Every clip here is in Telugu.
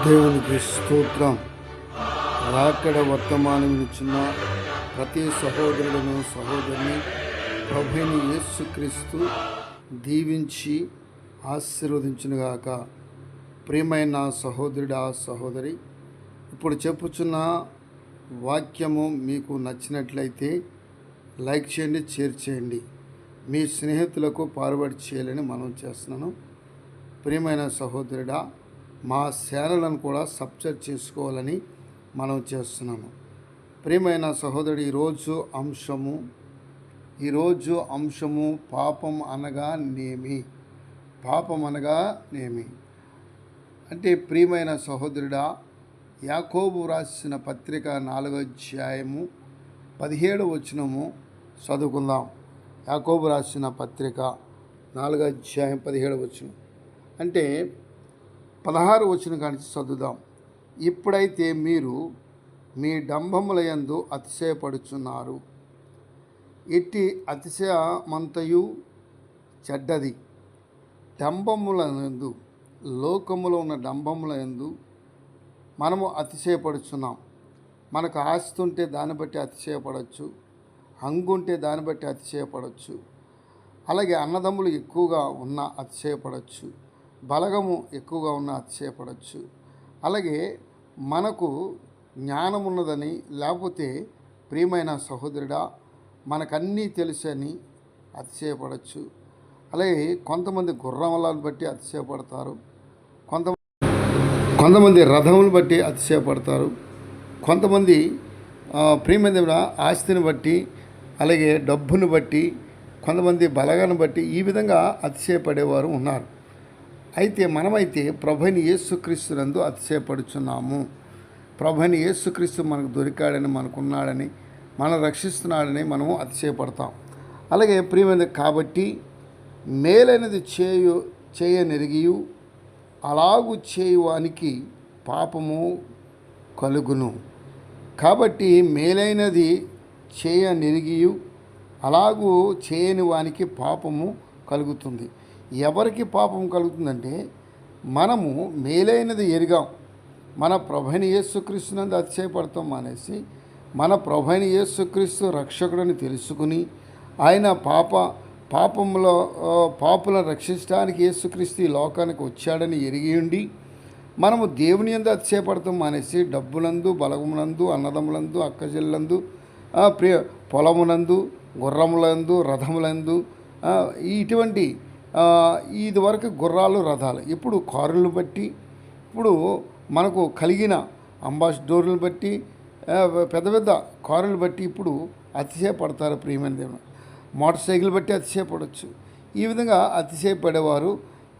దేవునికి స్తోత్రం. రాకడ వర్తమానం ఇచ్చిన ప్రతి సహోదరులను సహోదరిని ప్రభువైన యేసుక్రీస్తు దీవించి ఆశీర్వదించునుగాక. ప్రియమైన సహోదరుడా సహోదరి, ఇప్పుడు చెప్పుచున్న వాక్యము మీకు నచ్చినట్లయితే లైక్ చేయండి, షేర్ చేయండి, మీ స్నేహితులకు ఫార్వర్డ్ చేయాలని మనం చేస్తున్నాను. ప్రియమైన సహోదరుడా, మా ఛానళ్ళను కూడా సబ్స్క్రైబ్ చేసుకోవాలని మనం చేస్తున్నాము. ప్రియమైన సహోదరుడు, ఈరోజు అంశము పాపం అనగా నేమి అంటే, ప్రియమైన సహోదరుడా, యాకోబు రాసిన పత్రిక 4వ అధ్యాయము 17వ వచనము చదువుకుందాం. యాకోబు రాసిన పత్రిక 4వ అధ్యాయం 17వ వచనం అంటే 16వ వచనం కానించి చదువుదాం. ఇప్పుడైతే మీరు మీ డంబముల యందు అతిశయపడుచున్నారు. ఇట్టి అతిశయమంతయు చెడ్డది. డంబముల యందు, లోకములో ఉన్న డంబముల యందు మనము అతిశయపడుచున్నాం. మనకు ఆస్తి ఉంటే దాన్ని బట్టి అతిశయపడవచ్చు, హంగు ఉంటే దాన్ని బట్టి అతిశయపడవచ్చు, అలాగే అన్నదమ్ములు ఎక్కువగా ఉన్న అతిశయపడవచ్చు, బలగము ఎక్కువగా ఉన్న అతిశయపడవచ్చు, అలాగే మనకు జ్ఞానం ఉన్నదని, లేకపోతే ప్రియమైన సహోదరుడా మనకన్నీ తెలుసని అతిశయపడవచ్చు. అలాగే కొంతమంది గుర్రములను బట్టి అతిశయపడతారు, కొంతమంది రథములు బట్టి అతిశయపడతారు, కొంతమంది ప్రియమైన ఆస్తిని బట్టి, అలాగే డబ్బును బట్టి, కొంతమంది బలగాన్ని బట్టి ఈ విధంగా అతిశయపడేవారు ఉన్నారు. అయితే మనమైతే ప్రభువైన యేసుక్రీస్తునందు అతిశయపడుచున్నాము. ప్రభువైన యేసుక్రీస్తు మనకు దొరికాడని, మనకున్నాడని, మనం రక్షిస్తున్నాడని మనము అతిశయపడతాం. అలాగే ప్రియమైన, కాబట్టి మేలైనది చేయనెరిగియు అలాగు చేయువానికి పాపము కలుగును. కాబట్టి మేలైనది చేయనెరిగియు అలాగూ చేయని వానికి పాపము కలుగుతుంది. ఎవరికి పాపం కలుగుతుందంటే, మనము మేలైనది ఎరిగాం, మన ప్రభువైన యేసుక్రీస్తునందు అతిశయపడతాం మానేసి, మన ప్రభువైన యేసుక్రీస్తు రక్షకుడని తెలుసుకుని, ఆయన పాపులను రక్షించడానికి యేసుక్రీస్తు ఈ లోకానికి వచ్చాడని ఎరిగి ఉండి మనము దేవుని యందు అతిశయపడతాం మానేసి, డబ్బులందు, బలగమునందు, అన్నదమ్ములందు, అక్కచెల్లందు, పొలమునందు, గుర్రములందు, రథములందు, ఇటువంటి ఇది వరకు గుర్రాలు, రథాలు, ఇప్పుడు కారులను బట్టి, ఇప్పుడు మనకు కలిగిన అంబాసిడర్లను బట్టి, పెద్ద పెద్ద కారులు బట్టి ఇప్పుడు అతిశయపడతారు. ప్రియమైన దేవుడు, మోటార్ సైకిల్ బట్టి అతిశయపడవచ్చు. ఈ విధంగా అతిశయపడేవారు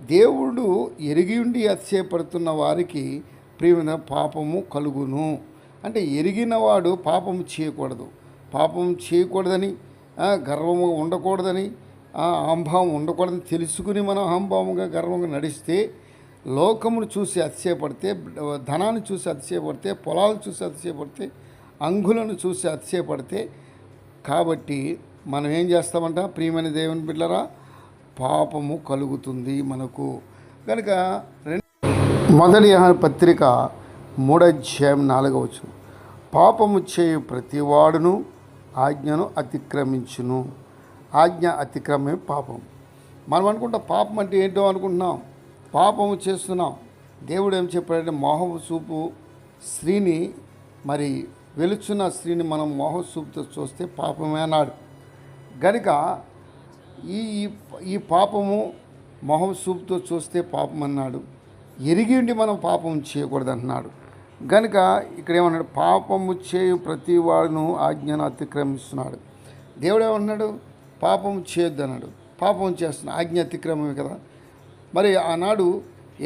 దేవుడు ఎరిగి ఉండి అతిశయపడుతున్న వారికి ప్రియమైన పాపము కలుగును. అంటే ఎరిగినవాడు పాపము చేయకూడదని, గర్వము ఉండకూడదని, అహంభావం ఉండకూడదని తెలుసుకుని మనం అహంభావంగా గర్వంగా నడిస్తే, లోకమును చూసి అతిశయపడితే, ధనాన్ని చూసి అతిశయపడితే, పొలాలను చూసి అతిశయపడితే, అంగులను చూసి అతిశయపడితే, కాబట్టి మనం ఏం చేస్తామంట, ప్రియమైన దేవుని బిడ్డలారా, పాపము కలుగుతుంది మనకు. కనుక మొదటి యోహాను పత్రిక 3వ అధ్యాయం 4వ వచనం, పాపము చేయు ప్రతివాడును ఆజ్ఞను అతిక్రమించును. ఆజ్ఞ అతిక్రమే పాపం. మనం అనుకుంటాం పాపం అంటే ఏంటో అనుకుంటున్నాం, పాపము చేస్తున్నాం. దేవుడు ఏం చెప్పాడంటే, మోహపు చూపు స్త్రీని, మరి వెలుచున్న స్త్రీని మనం మోహపు చూపుతో చూస్తే పాపమే అన్నాడు. గనుక ఈ పాపము మోహపు చూపుతో చూస్తే పాపం అన్నాడు. ఎరిగి ఉండి మనం పాపం చేయకూడదు అంటున్నాడు. గనుక ఇక్కడ ఏమన్నాడు, పాపము చేయు ప్రతి వాడును ఆజ్ఞను అతిక్రమిస్తున్నాడు. దేవుడు ఏమన్నాడు, పాపం చేయొద్దు అన్నాడు. పాపం చేస్తున్నా, ఆజ్ఞ అతిక్రమమే కదా. మరి ఆనాడు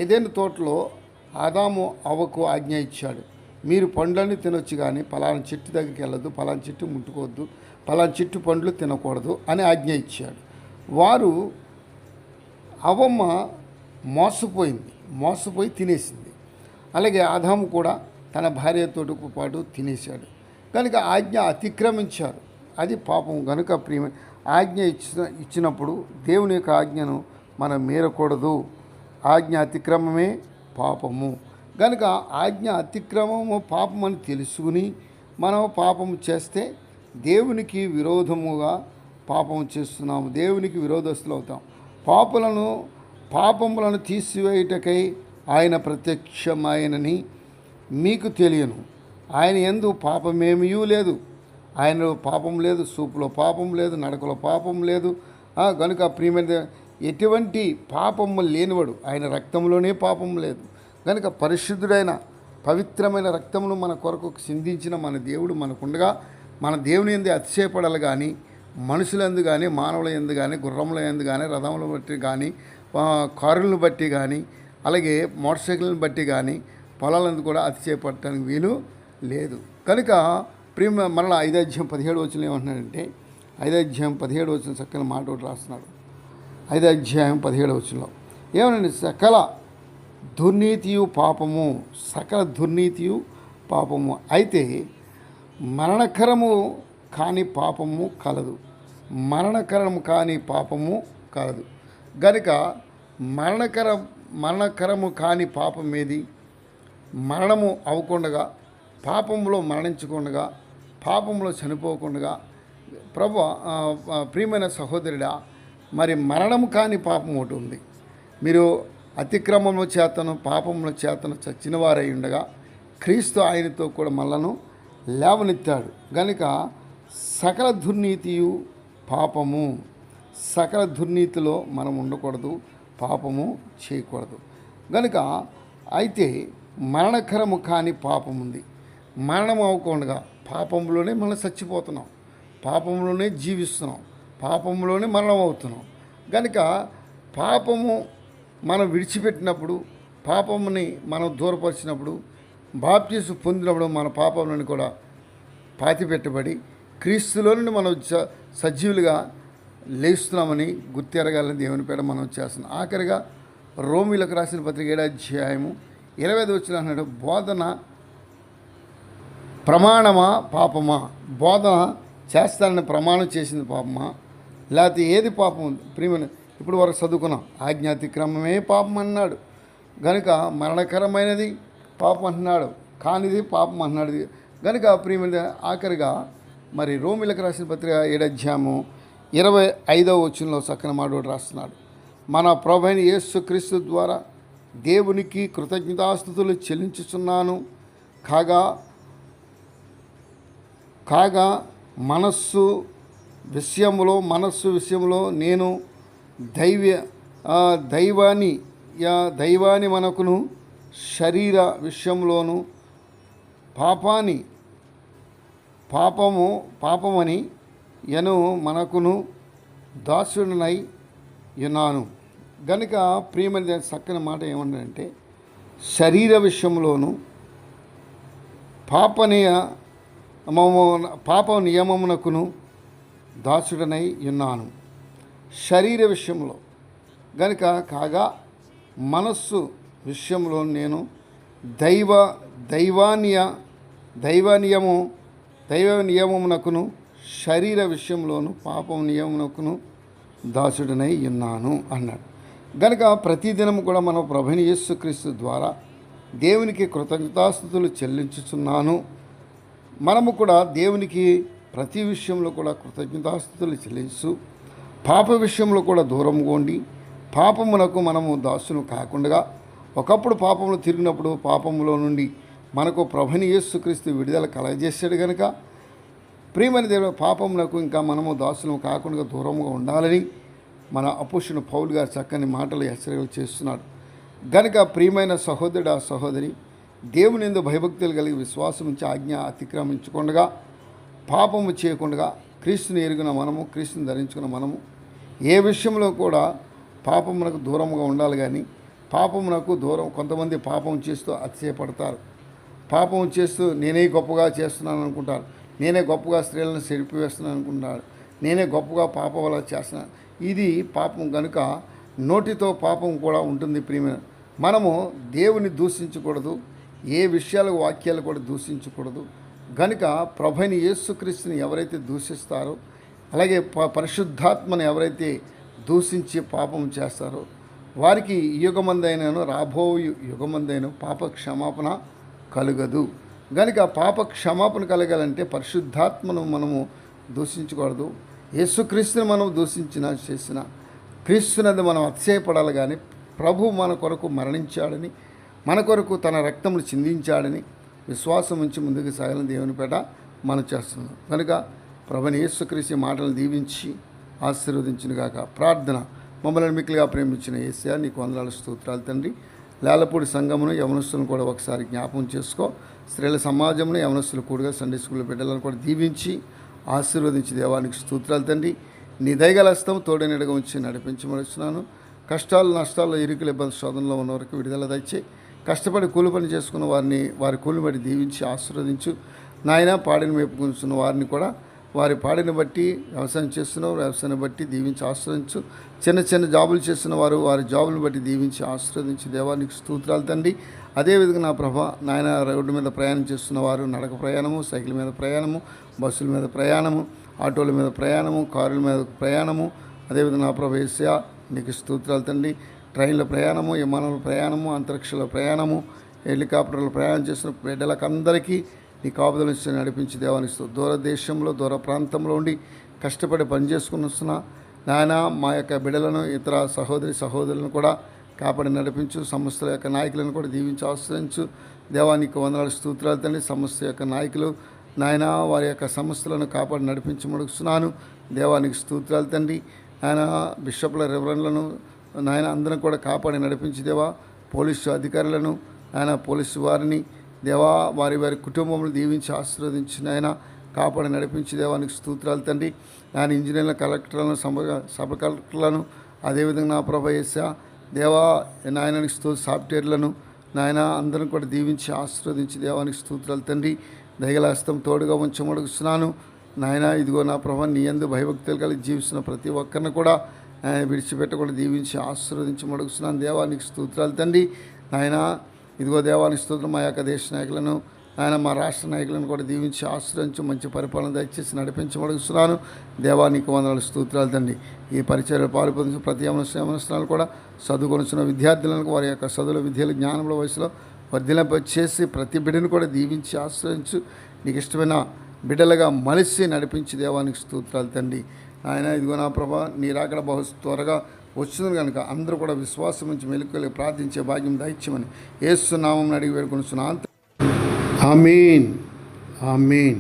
ఏదైనా తోటలో ఆదాము అవ్వకు ఆజ్ఞ ఇచ్చాడు, మీరు పండ్లన్నీ తినొచ్చు కానీ పలానా చెట్టు దగ్గరికి వెళ్ళొద్దు, పలానా చెట్టు ముట్టుకోవద్దు, పలానా చెట్టు పండ్లు తినకూడదు అని ఆజ్ఞ ఇచ్చాడు. వారు అవ్వమ్మ మోసపోయి తినేసింది. అలాగే ఆదాము కూడా తన భార్యతో పాటు తినేశాడు. కనుక ఆజ్ఞ అతిక్రమించారు, అది పాపం. కనుక ఆజ్ఞ ఇచ్చినప్పుడు దేవుని యొక్క ఆజ్ఞను మనం మీరకూడదు. ఆజ్ఞ అతిక్రమమే పాపము. కనుక ఆజ్ఞ అతిక్రమము పాపమని తెలుసుకుని మనం పాపము చేస్తే దేవునికి విరోధముగా పాపం చేస్తున్నాము, దేవునికి విరోధస్తులు అవుతాం. పాపములను తీసివేయుటకై ఆయన ప్రత్యక్షమాయనని మీకు తెలియను. ఆయన యందు పాపమేమీ లేదు. ఆయనలో పాపం లేదు, చూపులో పాపం లేదు, నడకలో పాపం లేదు. కనుక ప్రియమైన ఎటువంటి పాపము లేనివాడు, ఆయన రక్తంలోనే పాపం లేదు. కనుక పరిశుద్ధుడైన పవిత్రమైన రక్తమును మన కొరకు సిందించిన మన దేవుడు మనకుండగా మన దేవుని యందు అతిశయపడాలి. కానీ మనుషుల యందు కానీ, మానవుల యందు కానీ, గుర్రముల యందు కానీ, రథముల బట్టి కానీ, కారులను బట్టి కానీ, అలాగే మోటార్ సైకిల్ని బట్టి కానీ, పొలాలను కూడా అతిశయపడటానికి వీలు లేదు. కనుక ప్రేమ మరలా 5:17 ఏమంటున్నాడంటే, 5:17 చక్కని మాట ఒకటి రాస్తున్నాడు. 5:17 ఏమనండి, సకల దుర్నీతియు పాపము, సకల దుర్నీతియు పాపము. అయితే మరణకరము కాని పాపము కలదు, మరణకరము కాని పాపము కలదు. గనుక మరణకరము కాని పాపం ఏది? మరణము అవ్వకుండగా, పాపంలో మరణించకుండా, పాపంలో చనిపోకుండా, ప్రియమైన సహోదరుడా, మరి మరణము కాని పాపం ఒకటి ఉంది. మీరు అతిక్రమముల చేతను పాపముల చేతను చచ్చిన వారై ఉండగా క్రీస్తు ఆయనతో కూడా మనలను లేవనెత్తాడు. గనుక సకల దుర్నీతియు పాపము, సకల దుర్నీతిలో మనం ఉండకూడదు, పాపము చేయకూడదు. గనుక అయితే మరణకరము కాని పాపం ఉంది. మరణం అవ్వకుండా పాపంలోనే మనం చచ్చిపోతున్నాం, పాపంలోనే జీవిస్తున్నాం, పాపంలోనే మరణం అవుతున్నాం. కనుక పాపము మనం విడిచిపెట్టినప్పుడు, పాపముని మనం దూరపరిచినప్పుడు, బాప్తీసు పొందినప్పుడు మన పాపంలోని కూడా పాతిపెట్టబడి క్రీస్తులో నుండి మనం సజీవులుగా లేస్తున్నామని గుర్తెరగాలని దేవుని పేర మనం చేస్తున్నాం. ఆఖరిగా రోమీలకు రాసిన పత్రిక 7:25 అన్నాడు, బోధన ప్రమాణమా పాపమా? బోధన చేస్తానని ప్రమాణం చేసింది పాపమా, లేకపోతే ఏది పాపం? ప్రియమైన ఇప్పుడు వరకు చదువుకున్నాం, ఆజ్ఞాతిక్రమమే పాపం అన్నాడు. కనుక మరణకరమైనది పాపం అంటున్నాడు, కానిది పాపం అంటున్నాడు. కనుక ప్రియమైన ఆఖరిగా మరి రోమిలకు రాసిన పత్రిక 7:25 చక్కని మాట రాస్తున్నాడు, మన ప్రభువైన యేసుక్రీస్తు ద్వారా దేవునికి కృతజ్ఞతాస్తుతులు చెల్లించుచున్నాను. కాగా మనస్సు విషయంలో నేను దైవాని మనకును, శరీర విషయంలోను పాపమని మనకును దాసుడినై ఉన్నాను. గనుక ప్రియమైన చక్కని మాట ఏమన్నాడంటే, శరీర విషయంలోను పాప నియమమునకును దాసుడనై ఉన్నాను. శరీర విషయంలో గనుక కాగా మనస్సు విషయంలో నేను దైవ నియమమునకును, శరీర విషయంలోను పాపం నియమమునకును దాసుడనై ఉన్నాను అన్నాడు. గనుక ప్రతిదినం కూడా మన ప్రభువైన యేసుక్రీస్తు ద్వారా దేవునికి కృతజ్ఞతాస్తుతులు చెల్లించుచున్నాను. మనము కూడా దేవునికి ప్రతి విషయంలో కూడా కృతజ్ఞతాస్తుతులు చెల్లించు, పాప విషయంలో కూడా దూరంగా ఉండి పాపమునకు మనము దాసులు కాకుండా, ఒకప్పుడు పాపములు తిరిగినప్పుడు పాపములో నుండి మనకు ప్రభువైన యేసుక్రీస్తు విడుదల కలగజేశాడు. కనుక ప్రియమైన దేవుడు, పాపమునకు ఇంకా మనము దాసులు కాకుండా దూరంగా ఉండాలని మన అపోస్తలుడైన పౌలు గారు చక్కని మాటలు హెచ్చరికలు చేస్తున్నాడు. గనుక ప్రియమైన సహోదరుడు సహోదరి, దేవుని యందు భయభక్తులు కలిగి విశ్వాసం నుంచి ఆజ్ఞ అతిక్రమించకుండా, పాపము చేయకుండా క్రీస్తుని ఎరిగిన మనము, క్రీస్తుని ధరించుకున్న మనము ఏ విషయంలో కూడా పాపమునకు దూరంగా ఉండాలి. కానీ పాపమునకు దూరం కొంతమంది పాపం చేస్తూ అతిశయపడతారు. పాపం చేస్తూ నేనే గొప్పగా చేస్తున్నాను అనుకుంటారు, నేనే గొప్పగా స్త్రీలను చెరిపివేస్తున్నాను అనుకుంటారు, నేనే గొప్పగా పాప వల్ల చేస్తున్నాను. ఇది పాపం. కనుక నోటితో పాపం కూడా ఉంటుంది. ప్రియమైన మనము దేవుని దూషించకూడదు, ఏ విషయాలు వాక్యాలు కూడా దూషించకూడదు. కనుక ప్రభువైన యేసుక్రీస్తుని ఎవరైతే దూషిస్తారో, అలాగే పరిశుద్ధాత్మను ఎవరైతే దూషించి పాపం చేస్తారో వారికి ఈ యుగమందైనను రాబో యుగమందైన పాప క్షమాపణ కలుగదు. కనుక పాప క్షమాపణ కలగాలంటే పరిశుద్ధాత్మను మనము దూషించకూడదు. యేసుక్రీస్తుని మనం చేసిన క్రీస్తునది మనం అతిశయపడాలి. కానీ ప్రభు మన కొరకు మరణించాడని, మన కొరకు తన రక్తమును చిందించాడని విశ్వాసం ఉంచి ముందుకు సాగాలని దేవుని పేట మనం చేస్తున్నాం. కనుక ప్రభుని యేసుక్రీస్తు మాటలను దీవించి ఆశీర్వదించునుగాక. ప్రార్థన. మమ్మల్ని మిక్కిలిగా ప్రేమించిన యేసయ్యా, నీకు వందనాలు, స్తోత్రాలు తండ్రి. లేలపూడి సంఘమును యవనస్తులను కూడా ఒకసారి జ్ఞాపకం చేసుకో. స్త్రీల సమాజమును యవనస్తులు కూడగా సండే స్కూల్ బిడ్డలను కూడా దీవించి ఆశీర్వదించి దేవానికి స్తోత్రాలు తండ్రి. నీ దయగల హస్తం తోడనిడగా ఉంచి నడిపించమనిస్తున్నాను. కష్టాలు, నష్టాలు, ఇరుకులు, ఇబ్బంది, శోధనలో ఉన్న వరకు విడుదల దయచే. కష్టపడి కూలి పని చేసుకున్న వారిని వారి కూలి బట్టి దీవించి ఆశీర్వదించు నాయన. పాడిని మేపుకుంటున్న వారిని కూడా వారి పాడిని బట్టి వ్యవసాయం చేస్తున్నారు, వ్యవసాయాన్ని బట్టి దీవించి ఆశ్రయించు. చిన్న చిన్న జాబులు చేస్తున్న వారు వారి జాబులను బట్టి దీవించి ఆశీర్వదించి దేవానికి స్తోత్రాలు తండ్రి. అదేవిధంగా నా ప్రభ నాయన, రోడ్డు మీద ప్రయాణం చేస్తున్న వారు నడక ప్రయాణము, సైకిల్ మీద ప్రయాణము, బస్సుల మీద ప్రయాణము, ఆటోల మీద ప్రయాణము, కారుల మీద ప్రయాణము, అదేవిధంగా నా ప్రభ యేసయ్యా నీకు స్తోత్రాలు తండ్రి. ట్రైన్ల ప్రయాణము, విమానాల ప్రయాణము, అంతరిక్షల ప్రయాణము, హెలికాప్టర్ల ప్రయాణం చేస్తున్న బిడ్డలకు అందరికీ నీ కాపుదల నుంచి నడిపించి దేవానికి దూర దేశంలో, దూర ప్రాంతంలో ఉండి కష్టపడి పనిచేసుకుని వస్తున్న నాయన మా యొక్క బిడ్డలను, ఇతర సహోదరులను కూడా కాపాడి నడిపించు. సంస్థల యొక్క నాయకులను కూడా దీవించి ఆశ్రయించు. దేవానికి వందనాలు, స్తోత్రాలు తండ్రి. సంస్థ యొక్క నాయకులు నాయన వారి యొక్క సంస్థలను కాపాడి నడిపించి ముడుస్తున్నాను. దేవానికి స్తోత్రాలు తండ్రి. ఆయన బిషప్ల, రెవరెండ్లను నాయన అందరం కూడా కాపాడి నడిపించి దేవా. పోలీసు అధికారులను ఆయన పోలీసు వారిని దేవా వారి వారి కుటుంబములు దీవించి ఆశీర్వదించిన ఆయన కాపాడి నడిపించి దేవానికి స్తోత్రాలు తండ్రి. ఆయన ఇంజనీర్ల, కలెక్టర్లను, సబ్ కలెక్టర్లను, అదేవిధంగా నా ప్రభ యేసయ్యా దేవా నాయనానికి సాఫ్ట్వేర్లను నాయన అందరం కూడా దీవించి ఆశీర్వదించి దేవానికి స్తోత్రాలు తండ్రి. దయగల హస్తం తోడుగా ఉంచమడుగుతున్నాను నాయన. ఇదిగో నా ప్రభ నీ యందు భయభక్తులు కలిగి జీవిస్తున్న ప్రతి ఒక్కరిని కూడా విడిచిపెట్టకుండా దీవించి ఆశీర్వదించమడుగుతున్నాను. దేవానికి స్తోత్రాలు తండ్రి. నాయన ఇదిగో దేవానికి స్తోత్రం. మా యొక్క దేశ నాయకులను ఆయన మా రాష్ట్ర నాయకులను కూడా దీవించి ఆశ్రయించి మంచి పరిపాలన దయచేసి నడిపించమడుగుతున్నాను. దేవానికి వందనాలు, స్తోత్రాలు తండ్రి. ఈ పరిచర్యలు పాల్పొందించిన ప్రతి యవనస్తులు కూడా చదువుకొనిచిన విద్యార్థులను వారి యొక్క చదువుల, విద్యలు, జ్ఞానంలో వయసులో వర్ధిలింపచేసి ప్రతి బిడ్డను కూడా దీవించి ఆశ్రయించు. నీకు ఇష్టమైన బిడ్డలుగా మలిసి నడిపించి దేవానికి స్తోత్రాలు తండ్రి. ఆయన ఇదిగో నా ప్రభా నీ రాకడ బహు త్వరగా వచ్చింది కనుక అందరూ కూడా విశ్వాసం నుంచి మెలుకలు ప్రార్థించే భాగ్యం దయచేయమని యేసు నామమున అడిగి వేడుకొనుచున్నాను. ఆమేన్, ఆమేన్.